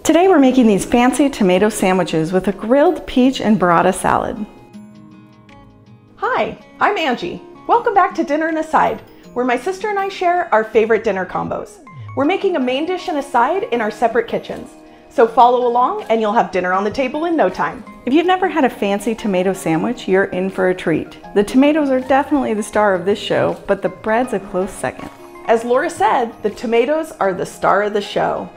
Today we're making these fancy tomato sandwiches with a grilled peach and burrata salad. Hi, I'm Angie. Welcome back to Dinner and a Side, where my sister and I share our favorite dinner combos. We're making a main dish and a side in our separate kitchens. So follow along and you'll have dinner on the table in no time. If you've never had a fancy tomato sandwich, you're in for a treat. The tomatoes are definitely the star of this show, but the bread's a close second. As Laura said, the tomatoes are the star of the show.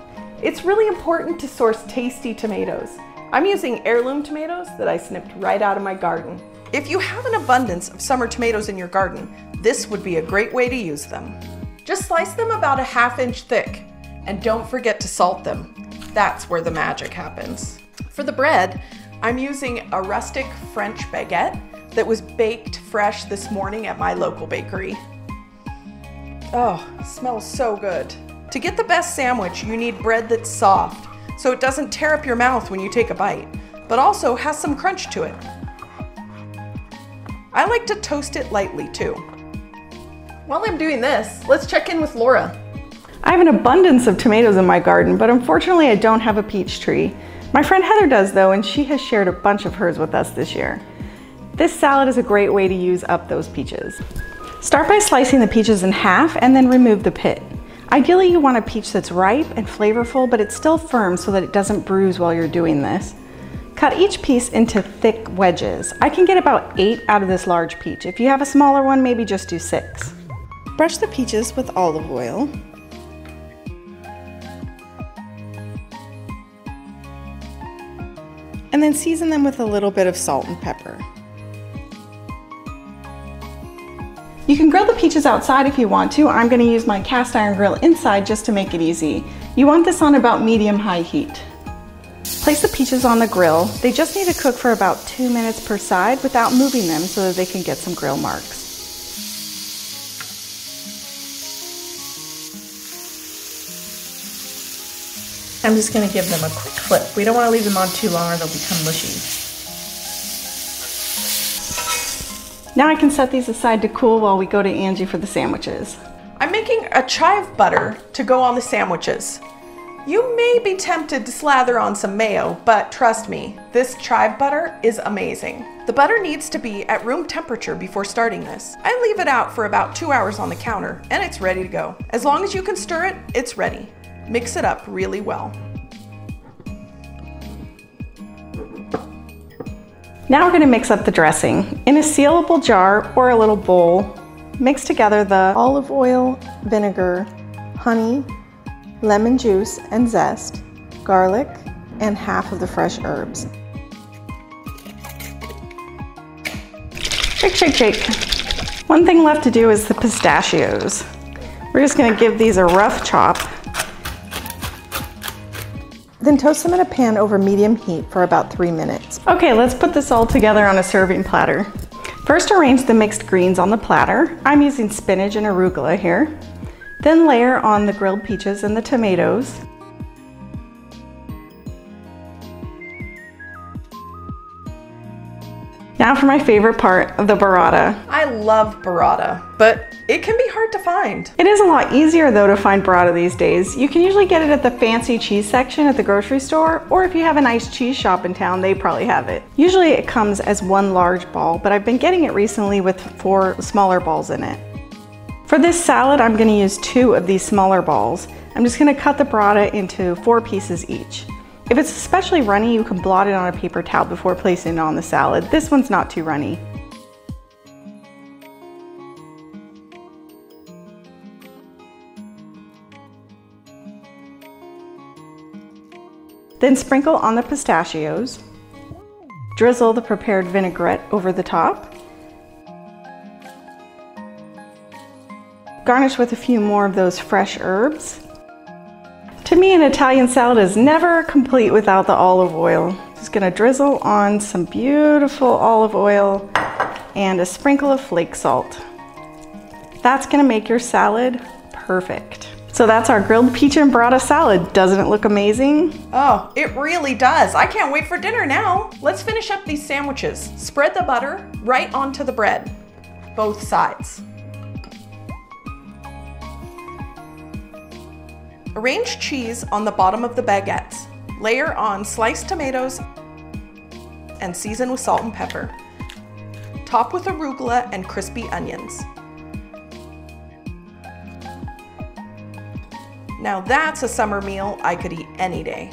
It's really important to source tasty tomatoes. I'm using heirloom tomatoes that I snipped right out of my garden. If you have an abundance of summer tomatoes in your garden, this would be a great way to use them. Just slice them about a ½ inch thick, and don't forget to salt them. That's where the magic happens. For the bread, I'm using a rustic French baguette that was baked fresh this morning at my local bakery. Oh, it smells so good. To get the best sandwich, you need bread that's soft, so it doesn't tear up your mouth when you take a bite, but also has some crunch to it. I like to toast it lightly too. While I'm doing this, let's check in with Laura. I have an abundance of tomatoes in my garden, but unfortunately I don't have a peach tree. My friend Heather does though, and she has shared a bunch of hers with us this year. This salad is a great way to use up those peaches. Start by slicing the peaches in half and then remove the pit. Ideally you want a peach that's ripe and flavorful, but it's still firm so that it doesn't bruise while you're doing this. Cut each piece into thick wedges. I can get about 8 out of this large peach. If you have a smaller one, maybe just do 6. Brush the peaches with olive oil. And then season them with a little bit of salt and pepper. You can grill the peaches outside if you want to. I'm going to use my cast iron grill inside just to make it easy. You want this on about medium-high heat. Place the peaches on the grill. They just need to cook for about 2 minutes per side without moving them so that they can get some grill marks. I'm just going to give them a quick flip. We don't want to leave them on too long or they'll become mushy. Now I can set these aside to cool while we go to Angie for the sandwiches. I'm making a chive butter to go on the sandwiches. You may be tempted to slather on some mayo, but trust me, this chive butter is amazing. The butter needs to be at room temperature before starting this. I leave it out for about 2 hours on the counter and it's ready to go. As long as you can stir it, it's ready. Mix it up really well. Now we're going to mix up the dressing. In a sealable jar or a little bowl, mix together the olive oil, vinegar, honey, lemon juice and zest, garlic, and half of the fresh herbs. Shake, shake, shake. One thing left to do is the pistachios. We're just going to give these a rough chop. Then toast them in a pan over medium heat for about 3 minutes. Okay, let's put this all together on a serving platter. First, arrange the mixed greens on the platter. I'm using spinach and arugula here. Then layer on the grilled peaches and the tomatoes. Now for my favorite part of the burrata. I love burrata, but it can be hard to find. It is a lot easier though to find burrata these days. You can usually get it at the fancy cheese section at the grocery store, or if you have a nice cheese shop in town, they probably have it. Usually it comes as one large ball, but I've been getting it recently with 4 smaller balls in it. For this salad, I'm gonna use 2 of these smaller balls. I'm just gonna cut the burrata into 4 pieces each. If it's especially runny, you can blot it on a paper towel before placing it on the salad. This one's not too runny. Then sprinkle on the pistachios. Drizzle the prepared vinaigrette over the top. Garnish with a few more of those fresh herbs. To me, an Italian salad is never complete without the olive oil. Just gonna drizzle on some beautiful olive oil and a sprinkle of flake salt. That's gonna make your salad perfect. So that's our grilled peach and burrata salad. Doesn't it look amazing? Oh, it really does. I can't wait for dinner now. Let's finish up these sandwiches. Spread the butter right onto the bread, both sides. Arrange cheese on the bottom of the baguettes. Layer on sliced tomatoes and season with salt and pepper. Top with arugula and crispy onions. Now that's a summer meal I could eat any day.